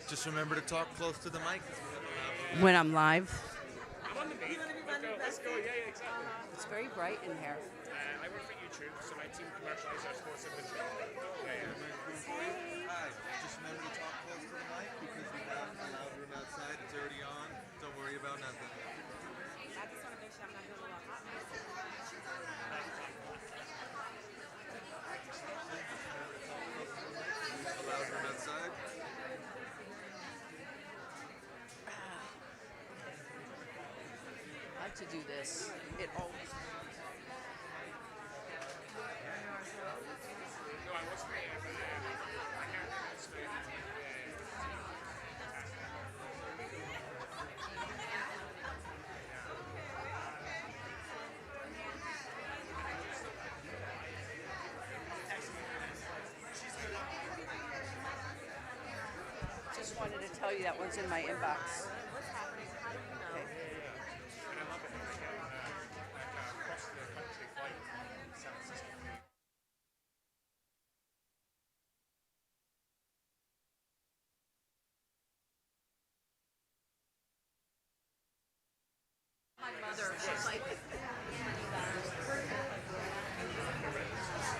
Just remember to talk close to the mic. When I'm live. I'm on the beat. Let's go. Yeah, exactly. It's very bright in here. I work for YouTube, so my team commercializes our sports inventory. Hi. Just remember to talk close to the mic because we have a loud room outside. It's already on. Don't worry about nothing. I just want to make sure I'm not doing a little hot mess. A loud room outside. I like to do this. It always. No, I wasn't there, but I can't explain it. Just wanted to tell you that one's in my inbox. Okay. And I love it. Across the country flight in San Francisco.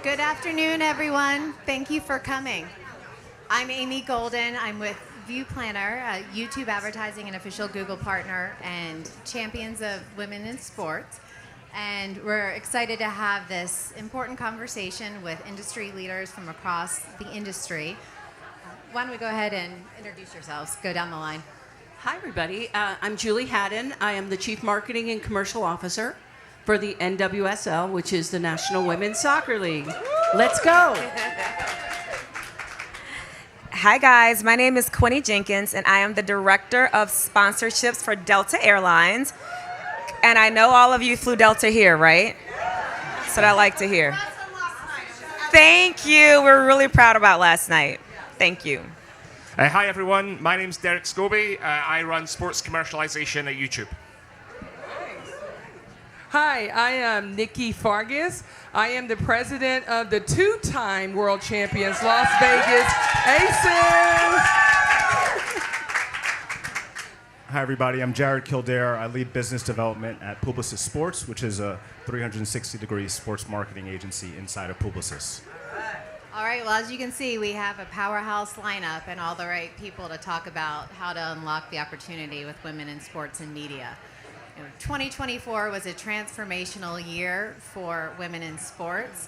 Good afternoon, everyone. Thank you for coming. I'm Amy Golden. I'm with VuePlanner, a YouTube advertising and official Google partner and champions of women in sports. And we're excited to have this important conversation with industry leaders from across the industry. Why don't we go ahead and introduce yourselves? Go down the line. Hi, everybody. I'm Julie Haddon. I am the Chief Marketing and Commercial Officer for the NWSL, which is the National Women's Soccer League. Let's go. Hi guys, my name is Quinny Jenkins and I am the Director of Sponsorships for Delta Airlines. And I know all of you flew Delta here, right? That's what I like to hear. Thank you. We're really proud about last night. Thank you. Hi everyone, my name's Derek Scobie. I run sports commercialization at YouTube. Hi, I am Nikki Fargas. I am the president of the two-time world champions Las Vegas Aces. Hi, everybody. I'm Jared Kildare. I lead business development at Publicis Sports, which is a 360-degree sports marketing agency inside of Publicis. All right, well, as you can see, we have a powerhouse lineup and all the right people to talk about how to unlock the opportunity with women in sports and media. 2024 was a transformational year for women in sports.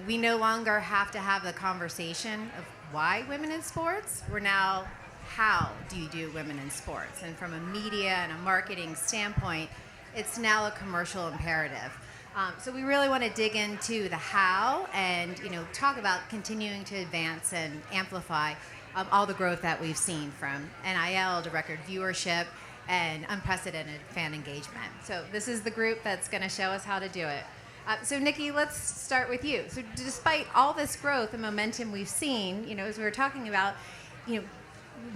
We no longer have to have the conversation of why women in sports. We're now, how do you do women in sports? And from a media and a marketing standpoint, it's now a commercial imperative. So we really want to dig into the how and talk about continuing to advance and amplify all the growth that we've seen from NIL to record viewership and unprecedented fan engagement. So this is the group that's going to show us how to do it. So Nikki, let's start with you. So despite all this growth and momentum we've seen, as we were talking about,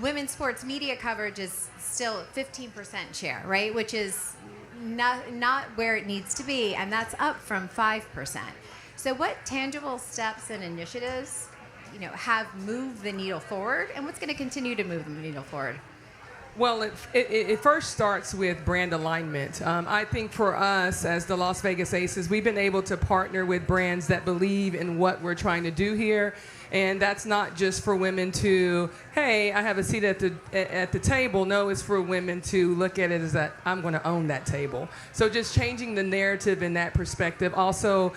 women's sports media coverage is still 15% share, right? Which is not where it needs to be, and that's up from 5%. So what tangible steps and initiatives, have moved the needle forward, and what's going to continue to move the needle forward? Well, it first starts with brand alignment. I think for us as the Las Vegas Aces, we've been able to partner with brands that believe in what we're trying to do here. And that's not just for women to, hey, I have a seat at the table. No, it's for women to look at it as that I'm going to own that table. So just changing the narrative in that perspective. Also,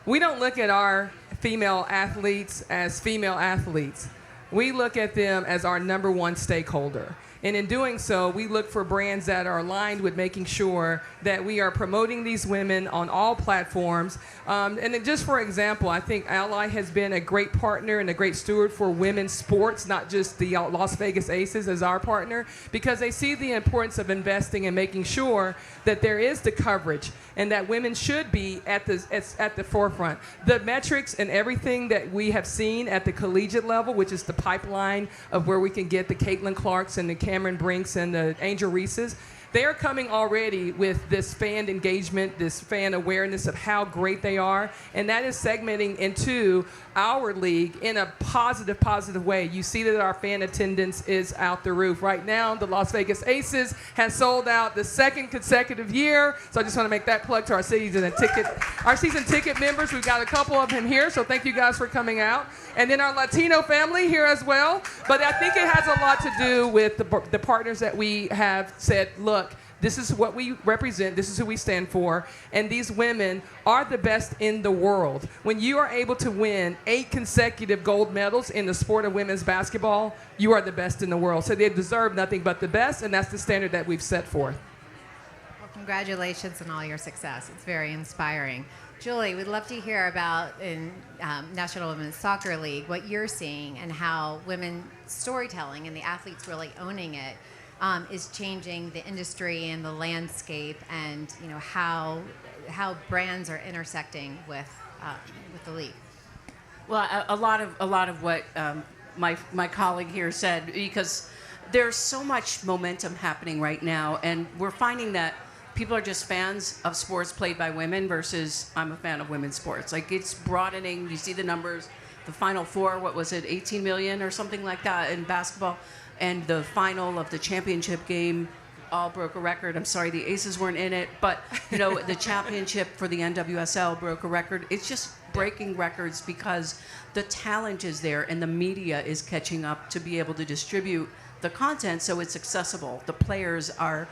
we don't look at our female athletes as female athletes. We look at them as our number one stakeholder. And in doing so, we look for brands that are aligned with making sure that we are promoting these women on all platforms. And then just for example, I think Ally has been a great partner and a great steward for women's sports, not just the Las Vegas Aces as our partner, because they see the importance of investing and making sure that there is the coverage and that women should be at the forefront. The metrics and everything that we have seen at the collegiate level, which is the pipeline of where we can get the Caitlin Clarks and the Cameron Brinks and the Angel Reeses, they're coming already with this fan engagement, this fan awareness of how great they are, and that is segmenting into our league in a positive way. You see that our fan attendance is out the roof. Right now, the Las Vegas Aces has sold out the second consecutive year, so I just want to make that plug to our season ticket members. We've got a couple of them here, so thank you guys for coming out. And then our Latino family here as well. But I think it has a lot to do with the partners that we have said, look, this is what we represent. This is who we stand for. And these women are the best in the world. When you are able to win 8 consecutive gold medals in the sport of women's basketball, you are the best in the world. So they deserve nothing but the best, and that's the standard that we've set forth. Well, congratulations on all your success. It's very inspiring. Julie, we'd love to hear about in National Women's Soccer League what you're seeing and how women's storytelling and the athletes really owning it is changing the industry and the landscape, and how brands are intersecting with the league. Well, a lot of what my colleague here said, because there's so much momentum happening right now, and we're finding that people are just fans of sports played by women versus I'm a fan of women's sports. Like, it's broadening. You see the numbers. The Final Four, what was it, 18 million or something like that in basketball, and the final of the championship game all broke a record. I'm sorry the Aces weren't in it, but the championship for the NWSL broke a record. It's just breaking records because the talent is there and the media is catching up to be able to distribute the content so it's accessible. The players are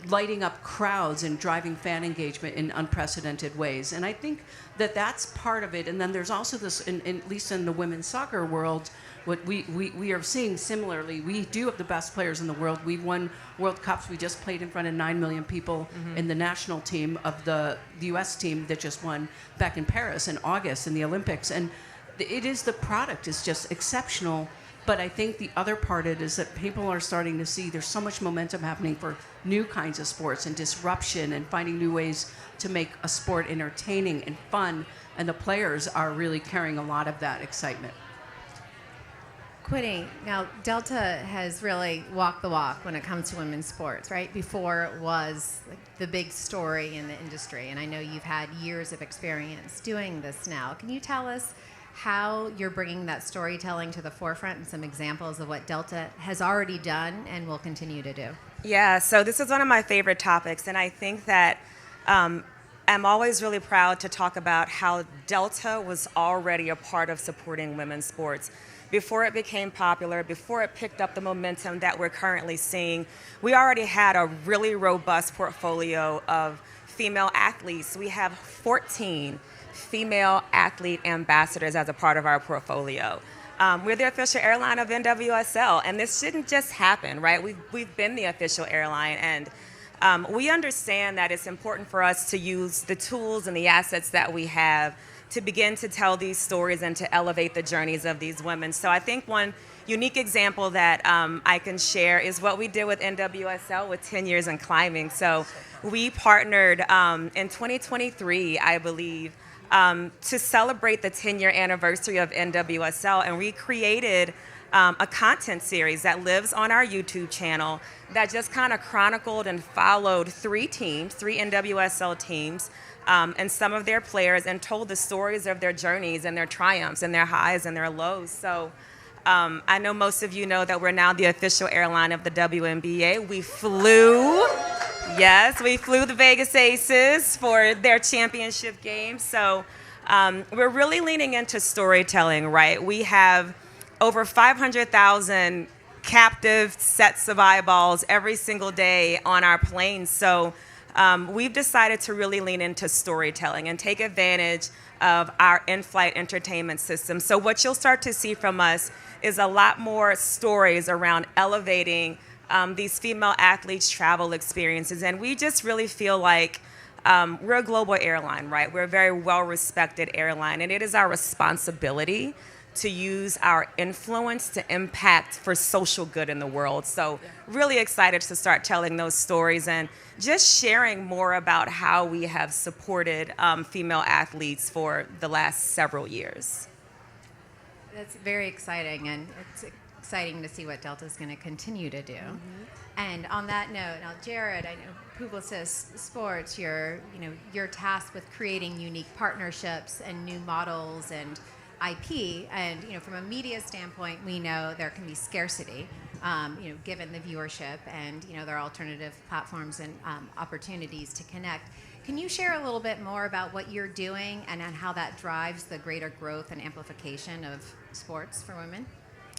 lighting up crowds and driving fan engagement in unprecedented ways. And I think that that's part of it. And then there's also this, at least in the women's soccer world, what we are seeing similarly. We do have the best players in the world. We've won World Cups. We just played in front of 9 million people in the national team of the U.S. team that just won back in Paris in August in the Olympics. And it is, the product is just exceptional. But I think the other part of it is that people are starting to see there's so much momentum happening for new kinds of sports and disruption and finding new ways to make a sport entertaining and fun. And the players are really carrying a lot of that excitement. Quinny, now Delta has really walked the walk when it comes to women's sports, right? Before it was the big story in the industry, and I know you've had years of experience doing this now. Can you tell us how you're bringing that storytelling to the forefront and some examples of what Delta has already done and will continue to do? Yeah, so this is one of my favorite topics, and I think that I'm always really proud to talk about how Delta was already a part of supporting women's sports. Before it became popular, before it picked up the momentum that we're currently seeing, we already had a really robust portfolio of female athletes. We have 14 female athlete ambassadors as a part of our portfolio. We're the official airline of NWSL, and this shouldn't just happen, right? We've been the official airline, and we understand that it's important for us to use the tools and the assets that we have to begin to tell these stories and to elevate the journeys of these women. So I think one unique example that I can share is what we did with NWSL with 10 years in climbing. So we partnered in 2023, I believe, to celebrate the 10-year anniversary of NWSL, and we created a content series that lives on our YouTube channel that just kind of chronicled and followed 3 NWSL teams, and some of their players, and told the stories of their journeys and their triumphs and their highs and their lows. So I know most of you know that we're now the official airline of the WNBA. We flew the Vegas Aces for their championship game. So we're really leaning into storytelling, right? We have over 500,000 captive sets of eyeballs every single day on our planes. So we've decided to really lean into storytelling and take advantage of our in-flight entertainment system. So what you'll start to see from us is a lot more stories around elevating these female athletes' travel experiences. And we just really feel like we're a global airline, right? We're a very well-respected airline, and it is our responsibility to use our influence to impact for social good in the world. So really excited to start telling those stories and just sharing more about how we have supported female athletes for the last several years. That's very exciting, and it's exciting to see what Delta's going to continue to do. And on that note, now Jared, I know Publicis Sports, you're tasked with creating unique partnerships and new models and IP. And from a media standpoint, we know there can be scarcity, given the viewership, and there are alternative platforms and opportunities to connect. Can you share a little bit more about what you're doing and how that drives the greater growth and amplification of sports for women?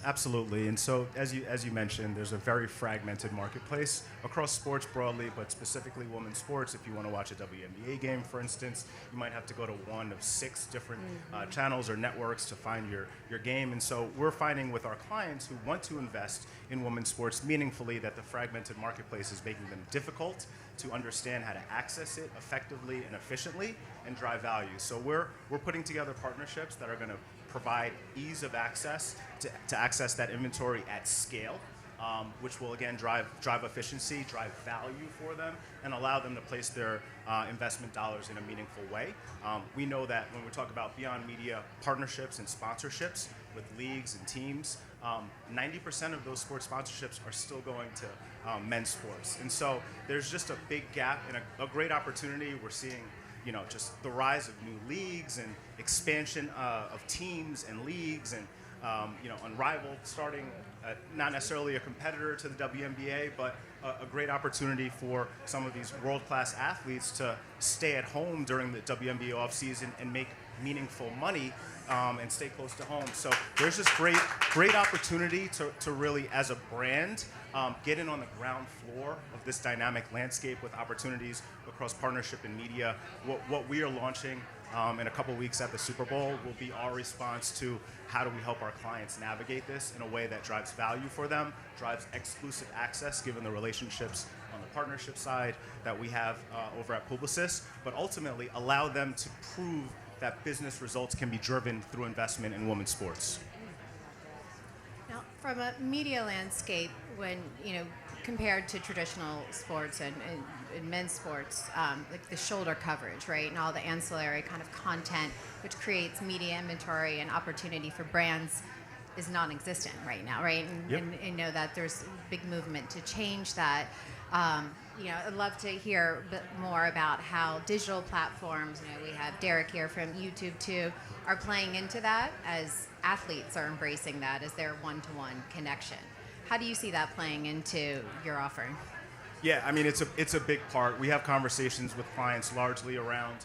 Absolutely. And so, as you mentioned, there's a very fragmented marketplace across sports broadly, but specifically women's sports. If you want to watch a WNBA game, for instance, you might have to go to one of 6 different channels or networks to find your game. And so we're finding with our clients who want to invest in women's sports meaningfully that the fragmented marketplace is making them difficult to understand how to access it effectively and efficiently and drive value. So we're putting together partnerships that are going to provide ease of access to access that inventory at scale, which will again drive efficiency, drive value for them, and allow them to place their investment dollars in a meaningful way. We know that when we talk about beyond media partnerships and sponsorships with leagues and teams, 90% of those sports sponsorships are still going to men's sports. And so there's just a big gap and a great opportunity. We're seeing just the rise of new leagues and expansion of teams and leagues and, Unrivaled starting not necessarily a competitor to the WNBA, but a great opportunity for some of these world-class athletes to stay at home during the WNBA offseason and make meaningful money and stay close to home. So there's this great opportunity to really, as a brand, get in on the ground floor of this dynamic landscape with opportunities across partnership and media. What we are launching in a couple weeks at the Super Bowl will be our response to how do we help our clients navigate this in a way that drives value for them, drives exclusive access given the relationships on the partnership side that we have over at Publicis, but ultimately allow them to prove that business results can be driven through investment in women's sports. Now, from a media landscape, when compared to traditional sports and men's sports, like the shoulder coverage, right, and all the ancillary kind of content, which creates media inventory and opportunity for brands, is non-existent right now, right? And know that there's a big movement to change that. I'd love to hear a bit more about how digital platforms, we have Derek here from YouTube too, are playing into that as athletes are embracing that as their one-to-one connection. How do you see that playing into your offering? Yeah, I mean, it's a big part. We have conversations with clients largely around,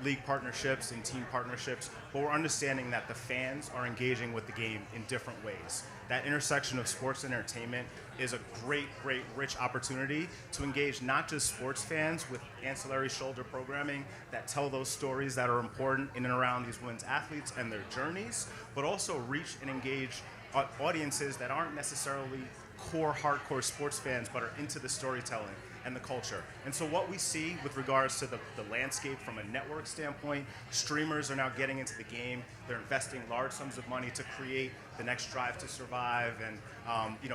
league partnerships and team partnerships, but we're understanding that the fans are engaging with the game in different ways. That intersection of sports and entertainment is a great, rich opportunity to engage not just sports fans with ancillary shoulder programming that tell those stories that are important in and around these women's athletes and their journeys, but also reach and engage audiences that aren't necessarily core hardcore sports fans but are into the storytelling and the culture. And so what we see with regards to the landscape from a network standpoint, streamers are now getting into the game. They're investing large sums of money to create the next Drive to Survive and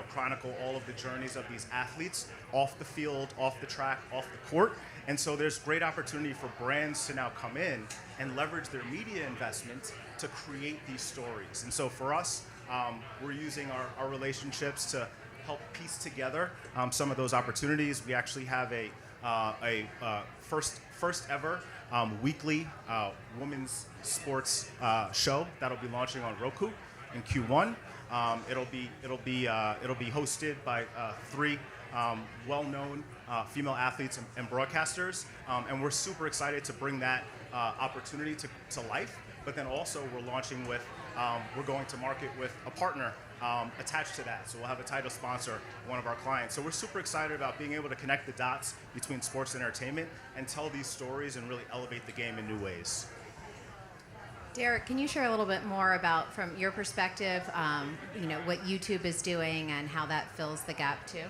chronicle all of the journeys of these athletes off the field, off the track, off the court. And so there's great opportunity for brands to now come in and leverage their media investment to create these stories. And so for us, we're using our relationships to help piece together some of those opportunities. We actually have a first ever weekly women's sports show that'll be launching on Roku in Q1. It'll be hosted by 3 well-known female athletes and broadcasters, and we're super excited to bring that opportunity to life. But then also we're going to market with a partner attached to that. So we'll have a title sponsor, one of our clients. So we're super excited about being able to connect the dots between sports and entertainment and tell these stories and really elevate the game in new ways. Derek, can you share a little bit more about, from your perspective, what YouTube is doing and how that fills the gap too?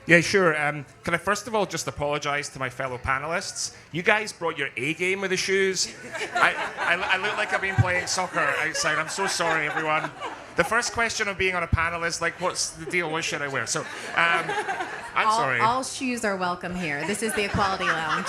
Yeah, sure. Can I first of all just apologize to my fellow panelists? You guys brought your A game with the shoes. I look like I've been playing soccer outside. I'm so sorry, everyone. The first question of being on a panel is like, what's the deal? What should I wear? So, I'm sorry. All shoes are welcome here. This is the Equality Lounge.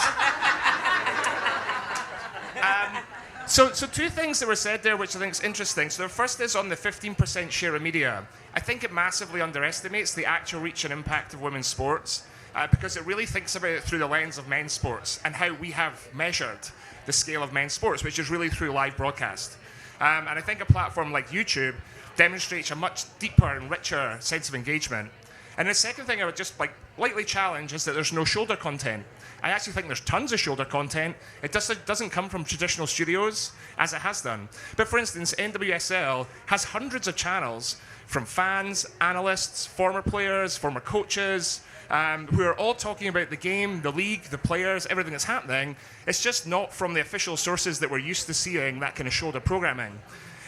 So two things that were said there, which I think is interesting. So the first is on the 15% share of media. I think it massively underestimates the actual reach and impact of women's sports because it really thinks about it through the lens of men's sports and how we have measured the scale of men's sports, which is really through live broadcast. And I think a platform like YouTube demonstrates a much deeper and richer sense of engagement. And the second thing I would just lightly challenge is that there's no shoulder content. I actually think there's tons of shoulder content. It doesn't come from traditional studios, as it has done. But for instance, NWSL has hundreds of channels from fans, analysts, former players, former coaches, who are all talking about the game, the league, the players, everything that's happening. It's just not from the official sources that we're used to seeing that kind of shoulder programming.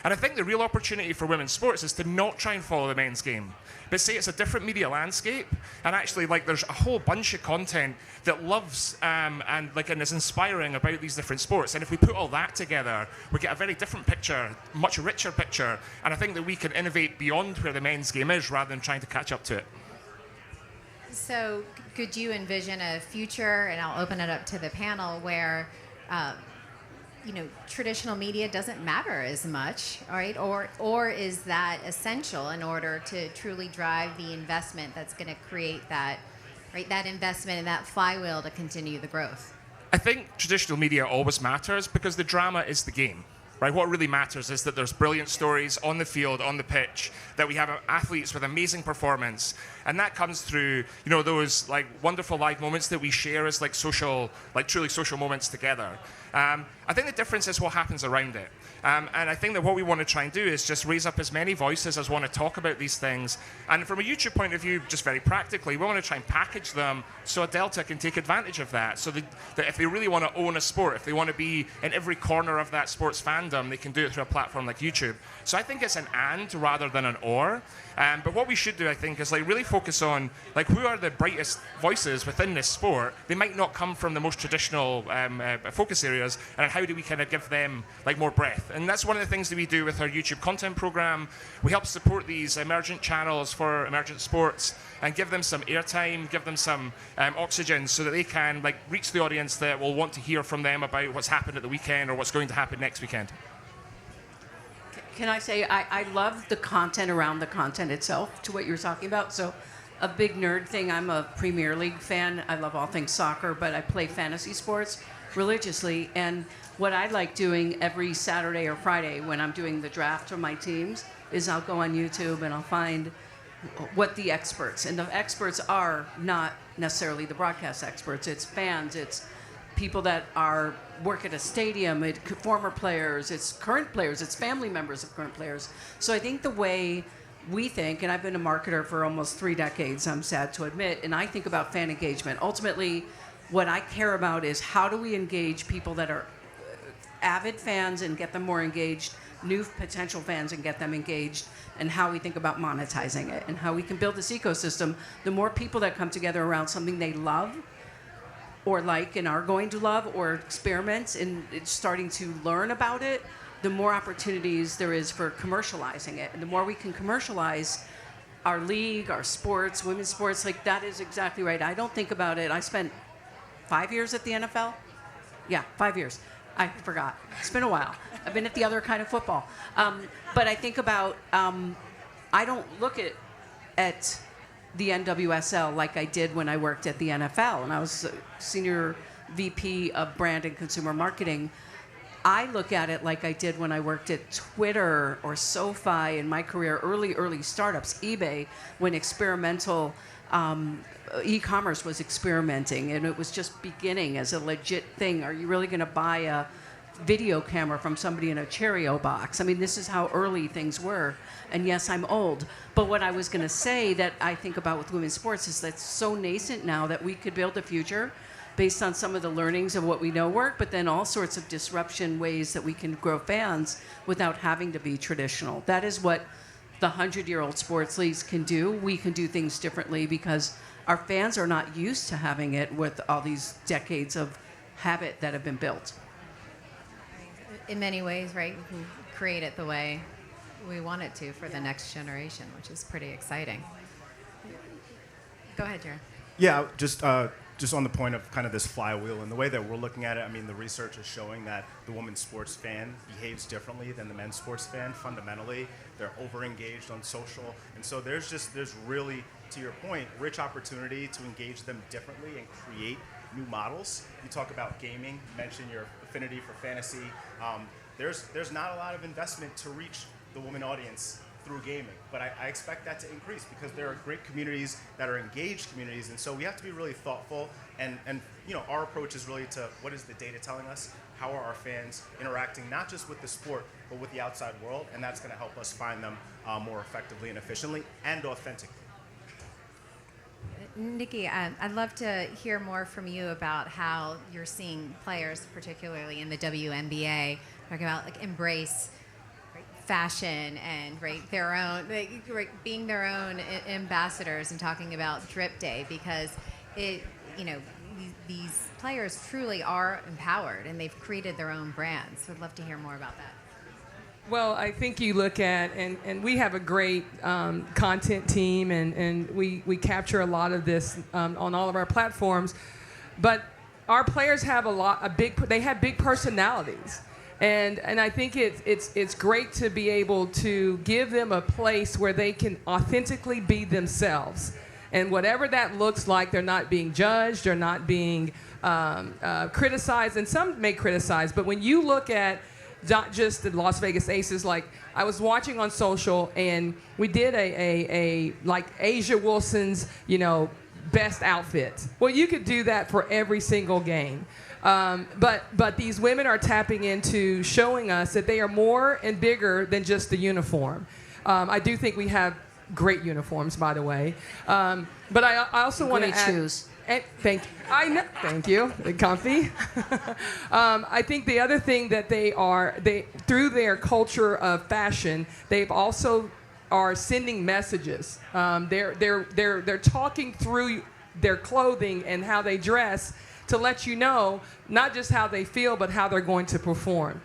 And I think the real opportunity for women's sports is to not try and follow the men's game, but say it's a different media landscape, and actually there's a whole bunch of content that loves and is inspiring about these different sports. And if we put all that together, we get a very different picture, much richer picture, and I think that we can innovate beyond where the men's game is rather than trying to catch up to it. So could you envision a future, and I'll open it up to the panel, where traditional media doesn't matter as much, all right? Or is that essential in order to truly drive the investment that's going to create that, right? That investment and that flywheel to continue the growth. I think traditional media always matters because the drama is the game. Right, what really matters is that there's brilliant stories on the field, on the pitch, that we have athletes with amazing performance, and that comes through, those wonderful live moments that we share as truly social moments together. I think the difference is what happens around it. And I think that what we want to try and do is just raise up as many voices as want to talk about these things. And from a YouTube point of view, just very practically, we want to try and package them so a Delta can take advantage of that. So that if they really want to own a sport, if they want to be in every corner of that sports fandom, they can do it through a platform like YouTube. So I think it's an and rather than an or. But what we should do, I think, is really focus on who are the brightest voices within this sport. They might not come from the most traditional focus areas, and how do we kind of give them more breadth? And that's one of the things that we do with our YouTube content program. We help support these emergent channels for emergent sports and give them some airtime, give them some oxygen so that they can reach the audience that will want to hear from them about what's happened at the weekend or what's going to happen next weekend. Can I say, I love the content around the content itself, to what you're talking about. So a big nerd thing, I'm a Premier League fan. I love all things soccer, but I play fantasy sports religiously. And what I like doing every Saturday or Friday when I'm doing the draft for my teams is I'll go on YouTube and I'll find what the experts, and the experts are not necessarily the broadcast experts. It's fans, it's people that work at a stadium, it's former players, it's current players, it's family members of current players. So I think the way we think, and I've been a marketer for almost 3 decades, I'm sad to admit, and I think about fan engagement. Ultimately, what I care about is how do we engage people that are avid fans and get them more engaged, new potential fans and get them engaged, and how we think about monetizing it and how we can build this ecosystem. The more people that come together around something they love or and are going to love or experiment and starting to learn about it, the more opportunities there is for commercializing it. And the more we can commercialize our league, our sports, women's sports, that is exactly right. I don't think about it. I spent 5 years at the NFL. Yeah, 5 years. I forgot. It's been a while. I've been at the other kind of football. But I think about, I don't look at the NWSL like I did when I worked at the NFL, and I was senior VP of brand and consumer marketing. I look at it like I did when I worked at Twitter or SoFi in my career, early startups, eBay, when experimental e-commerce was experimenting, and it was just beginning as a legit thing. Are you really going to buy a video camera from somebody in a Cheerio box? I mean, this is how early things were. And yes, I'm old. But what I was going to say that I think about with women's sports is that it's so nascent now that we could build a future based on some of the learnings of what we know work, but then all sorts of disruption ways that we can grow fans without having to be traditional. That is what the 100-year-old sports leagues can do. We can do things differently because our fans are not used to having it with all these decades of habit that have been built. In many ways, right, we can create it the way we want it to for the next generation, which is pretty exciting. Go ahead, Jared. Yeah, just just on the point of kind of this flywheel and the way that we're looking at it, I mean, the research is showing that the women's sports fan behaves differently than the men's sports fan fundamentally. They're over-engaged on social. And so there's really, to your point, rich opportunity to engage them differently and create new models. You talk about gaming, you mentioned your affinity for fantasy. There's not a lot of investment to reach the women audience through gaming, but I expect that to increase because there are great communities that are engaged communities, and so we have to be really thoughtful. And our approach is really to what is the data telling us? How are our fans interacting not just with the sport but with the outside world? And that's going to help us find them more effectively and efficiently and authentically. Nikki, I'd love to hear more from you about how you're seeing players, particularly in the WNBA, talking about embrace fashion and their own, being their own ambassadors and talking about Drip Day, because these players truly are empowered and they've created their own brands. So I'd love to hear more about that. Well, I think you look at, and we have a great content team, and we capture a lot of this on all of our platforms, but our players have they have big personalities. And I think it's great to be able to give them a place where they can authentically be themselves. And whatever that looks like, they're not being judged, they're not being criticized, and some may criticize. But when you look at not just the Las Vegas Aces, like I was watching on social, and we did a like Asia Wilson's, best outfit. Well, you could do that for every single game. But these women are tapping into showing us that they are more and bigger than just the uniform. I do think we have great uniforms, by the way. But I also want to add... shoes. Thank you. Thank you. They're comfy. I think the other thing that they through their culture of fashion, they've also are sending messages. They're talking through their clothing and how they dress to let you know not just how they feel, but how they're going to perform.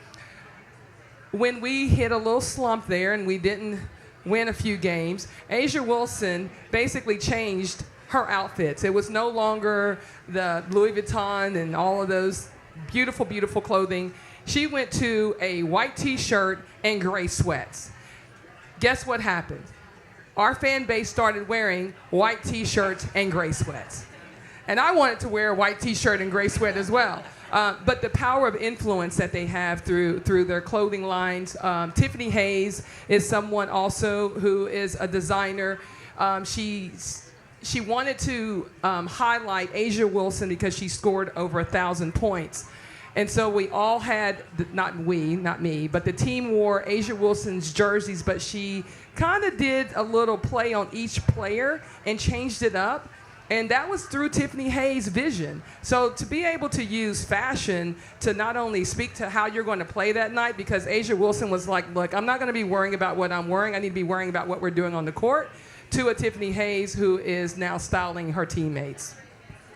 When we hit a little slump there and we didn't win a few games, Asia Wilson basically changed her outfits. It was no longer the Louis Vuitton and all of those beautiful, beautiful clothing. She went to a white t-shirt and gray sweats. Guess what happened? Our fan base started wearing white t-shirts and gray sweats. And I wanted to wear a white t-shirt and gray sweat as well. But the power of influence that they have through their clothing lines. Tiffany Hayes is someone also who is a designer. She wanted to highlight Asia Wilson because she scored over 1,000 points. And so we all had, not me, but the team wore Asia Wilson's jerseys, but she kind of did a little play on each player and changed it up. And that was through Tiffany Hayes' vision. So to be able to use fashion to not only speak to how you're going to play that night, because Asia Wilson was like, look, I'm not going to be worrying about what I'm wearing. I need to be worrying about what we're doing on the court, to a Tiffany Hayes who is now styling her teammates.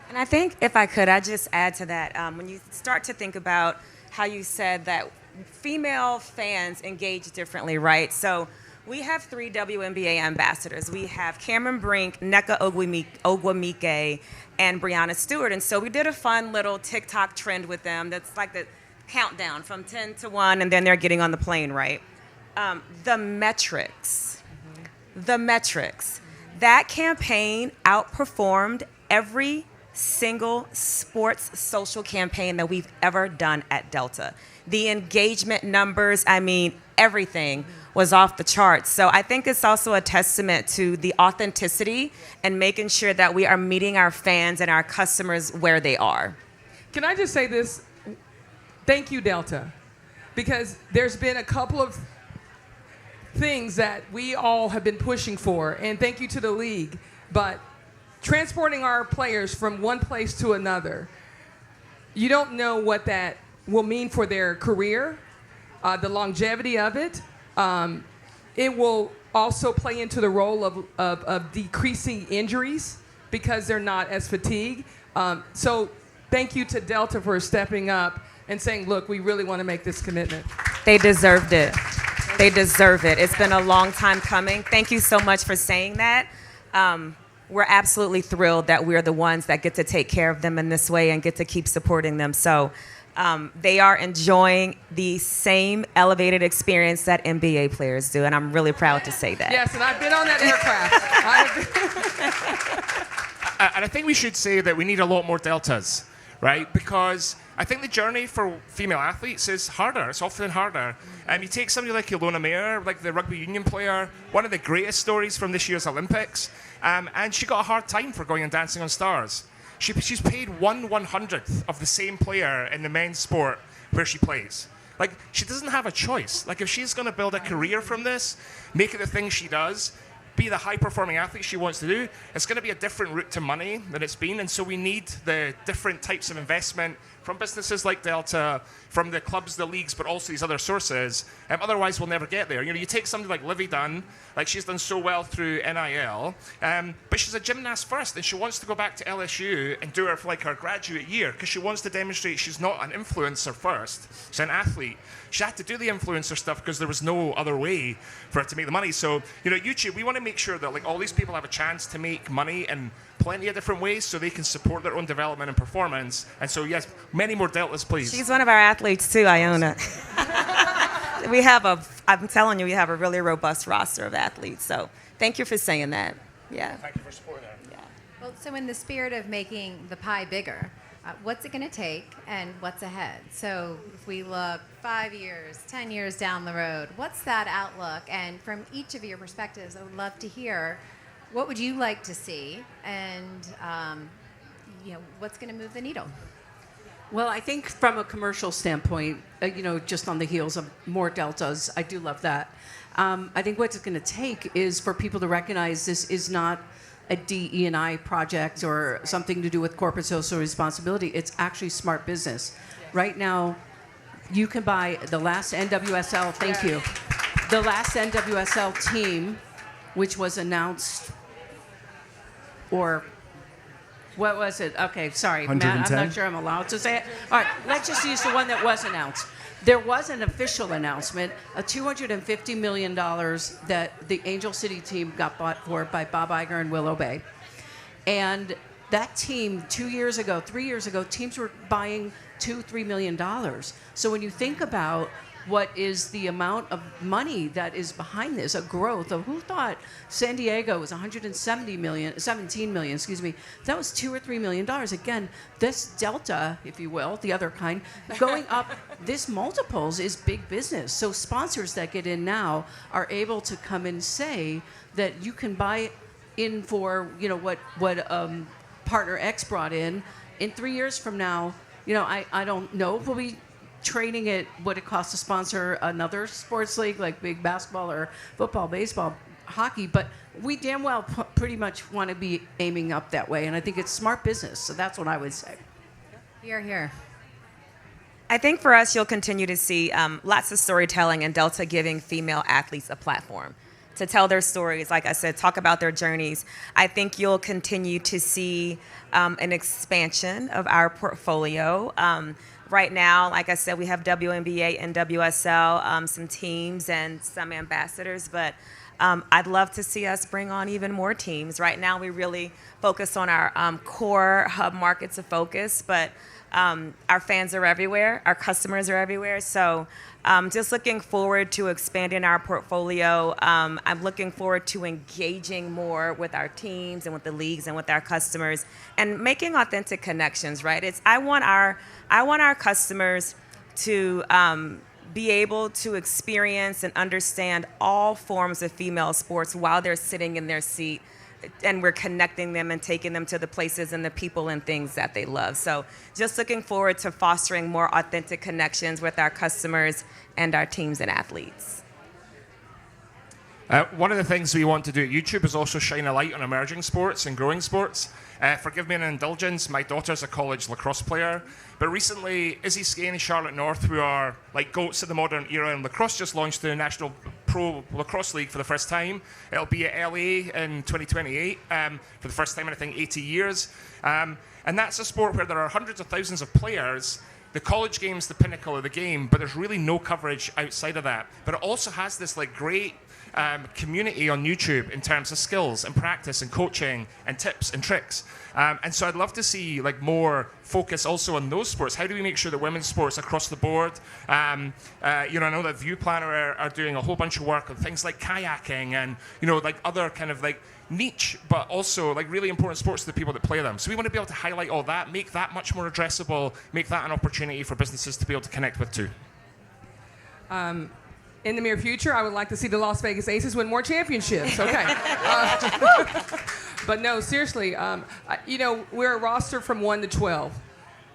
And I think if I could, I'd just add to that. When you start to think about how you said that female fans engage differently, right? So we have 3 WNBA ambassadors. We have Cameron Brink, Nneka Ogwumike, and Breanna Stewart. And so we did a fun little TikTok trend with them that's like the countdown from 10 to 1, and then they're getting on the plane, right? The metrics. That campaign outperformed every single sports social campaign that we've ever done at Delta. The engagement numbers, everything was off the charts. So I think it's also a testament to the authenticity and making sure that we are meeting our fans and our customers where they are. Can I just say this? Thank you, Delta, because there's been a couple of things that we all have been pushing for, and thank you to the league, but transporting our players from one place to another, you don't know what that will mean for their career, the longevity of it. It will also play into the role of decreasing injuries because they're not as fatigued. So thank you to Delta for stepping up and saying, look, we really want to make this commitment. They deserved it. They deserve it. It's been a long time coming. Thank you so much for saying that. we're absolutely thrilled that we're the ones that get to take care of them in this way and get to keep supporting them. So they are enjoying the same elevated experience that NBA players do, and I'm really proud to say that. Yes, and I've been on that aircraft. And I think we should say that we need a lot more deltas, right? Because I think the journey for female athletes is harder. It's often harder. You take somebody like Ilona Mayer, like the rugby union player, one of the greatest stories from this year's Olympics, and she got a hard time for going on Dancing on Stars. She's paid 1/100th of the same player in the men's sport where she plays. Like, she doesn't have a choice. Like, if she's going to build a career from this, make it the thing she does, be the high-performing athlete she wants to do, it's going to be a different route to money than it's been. And so we need the different types of investment from businesses like Delta, from the clubs, the leagues, but also these other sources. Otherwise, we'll never get there. You know, you take somebody like Livy Dunn, like she's done so well through NIL, but she's a gymnast first, and she wants to go back to LSU and do her for like her graduate year because she wants to demonstrate she's not an influencer first. She's an athlete. She had to do the influencer stuff because there was no other way for her to make the money. So, you know, YouTube, we want to make sure that like all these people have a chance to make money in plenty of different ways so they can support their own development and performance. And so, yes, many more deltas, please. She's one of our athletes too, Iona. I'm telling you, we have a really robust roster of athletes. So thank you for saying that. Yeah. Thank you for supporting that. Yeah. Well, so in the spirit of making the pie bigger, what's it going to take and what's ahead? So if we look 5 years, 10 years down the road, what's that outlook? And from each of your perspectives, I would love to hear what would you like to see and what's going to move the needle? Well, I think from a commercial standpoint, just on the heels of more deltas, I do love that. I think what it's going to take is for people to recognize this is not a DE&I project or something to do with corporate social responsibility. It's actually smart business. Right now, you can buy the last NWSL, thank you, the last NWSL team, which was announced, or what was it? Okay, sorry, Matt, 110? I'm not sure I'm allowed to say it. All right, let's just use the one that was announced. There was an official announcement, a $250 million that the Angel City team got bought for by Bob Iger and Willow Bay. And that team, 2 years ago, 3 years ago, teams were buying $2-3 million. So when you think about what is the amount of money that is behind this, a growth of, who thought San Diego was 17 million, that was $2 or $3 million. Again, this delta, if you will, the other kind, going up, this multiples is big business. So sponsors that get in now are able to come and say that you can buy in for, what partner X brought in 3 years from now. I don't know if we'll be trading it what it costs to sponsor another sports league like big basketball or football, baseball, hockey, but we damn well pretty much want to be aiming up that way, and I think it's smart business, so that's what I would say. Here. I think for us, you'll continue to see lots of storytelling and Delta giving female athletes a platform to tell their stories, like I said, talk about their journeys. I think you'll continue to see an expansion of our portfolio. Right now, like I said, we have WNBA and NWSL, some teams and some ambassadors, but I'd love to see us bring on even more teams. Right now, we really focus on our core hub markets of focus, but our fans are everywhere, our customers are everywhere, so just looking forward to expanding our portfolio. I'm looking forward to engaging more with our teams and with the leagues and with our customers and making authentic connections, right? I want our customers to be able to experience and understand all forms of female sports while they're sitting in their seat, and we're connecting them and taking them to the places and the people and things that they love. So just looking forward to fostering more authentic connections with our customers and our teams and athletes. One of the things we want to do at YouTube is also shine a light on emerging sports and growing sports. Forgive me an indulgence, my daughter's a college lacrosse player, but recently Izzy Skane and Charlotte North, who are like goats of the modern era in lacrosse, just launched the National Pro Lacrosse League for the first time. It'll be at LA in 2028 for the first time in, I think, 80 years. And that's a sport where there are hundreds of thousands of players the college game's the pinnacle of the game, but there's really no coverage outside of that. But it also has this like great community on YouTube in terms of skills and practice and coaching and tips and tricks. And so I'd love to see like more focus also on those sports. How do we make sure that women's sports across the board? I know that VuePlanner are doing a whole bunch of work on things like kayaking and like other kind of like niche, but also like really important sports to the people that play them. So we want to be able to highlight all that, make that much more addressable, make that an opportunity for businesses to be able to connect with too. In the near future, I would like to see the Las Vegas Aces win more championships. Okay. But no, seriously, we're a roster from 1 to 12.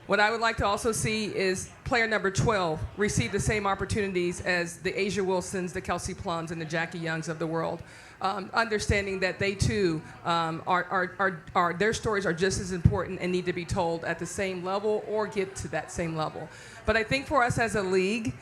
What I would like to also see is player number 12 receive the same opportunities as the Asia Wilsons, the Kelsey Plums, and the Jackie Youngs of the world. Understanding that they too their stories are just as important and need to be told at the same level or get to that same level. But I think for us as a league,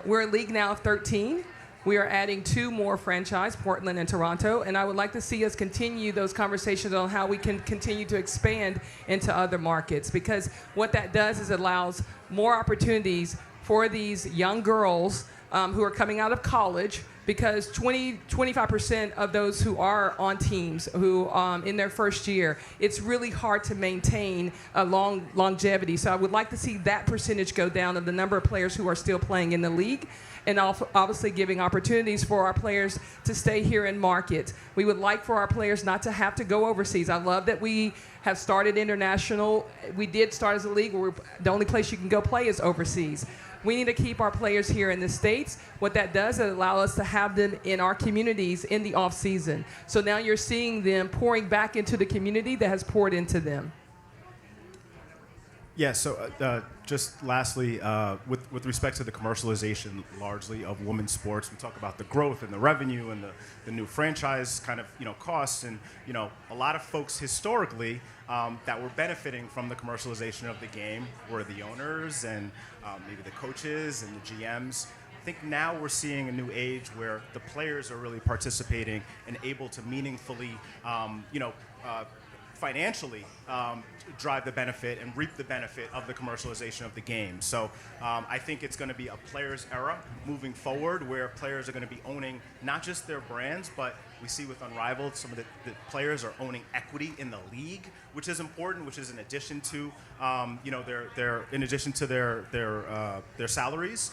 we're a league now of 13. We are adding 2 more franchise, Portland and Toronto, and I would like to see us continue those conversations on how we can continue to expand into other markets, because what that does is it allows more opportunities for these young girls who are coming out of college, because 25% of those who are on teams who in their first year, it's really hard to maintain a longevity. So I would like to see that percentage go down of the number of players who are still playing in the league, and obviously giving opportunities for our players to stay here in market. We would like for our players not to have to go overseas. I love that we have started international. We did start as a league where the only place you can go play is overseas. We need to keep our players here in the States. What that does is allow us to have them in our communities in the off season. So now you're seeing them pouring back into the community that has poured into them. Yeah, so just lastly, with respect to the commercialization largely of women's sports, we talk about the growth and the revenue and the new franchise kind of costs, and a lot of folks historically that were benefiting from the commercialization of the game were the owners and maybe the coaches and the GMs. I think now we're seeing a new age where the players are really participating and able to meaningfully, financially drive the benefit and reap the benefit of the commercialization of the game. So I think it's going to be a players era moving forward, where players are going to be owning not just their brands, but we see with Unrivaled, some of the players are owning equity in the league, which is important, which is in addition to their salaries.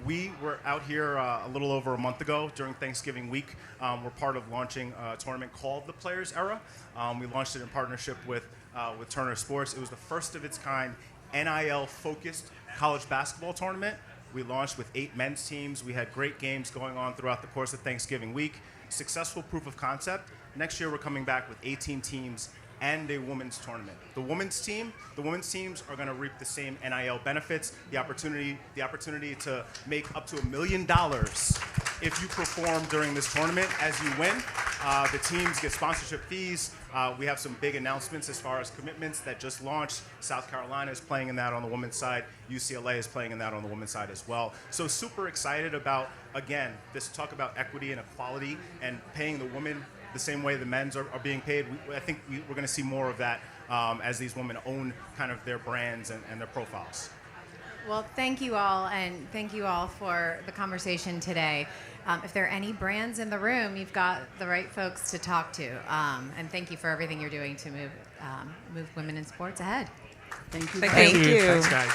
We were out here a little over a month ago during Thanksgiving week. We're part of launching a tournament called the Players Era. We launched it in partnership with Turner Sports. It was the first of its kind NIL-focused college basketball tournament. We launched with 8 men's teams. We had great games going on throughout the course of Thanksgiving week. Successful proof of concept. Next year, we're coming back with 18 teams and a women's tournament. The women's teams are going to reap the same NIL benefits, the opportunity to make up to $1 million if you perform during this tournament as you win. The teams get sponsorship fees. We have some big announcements as far as commitments that just launched. South Carolina is playing in that on the women's side. UCLA is playing in that on the women's side as well. So super excited about, again, this talk about equity and equality and paying the women the same way the men's are being paid. I think we're going to see more of that as these women own kind of their brands and their profiles. Well, thank you all, and thank you all for the conversation today. If there are any brands in the room, you've got the right folks to talk to. And thank you for everything you're doing to move women in sports ahead. Thank you. Thank you. Thanks, guys.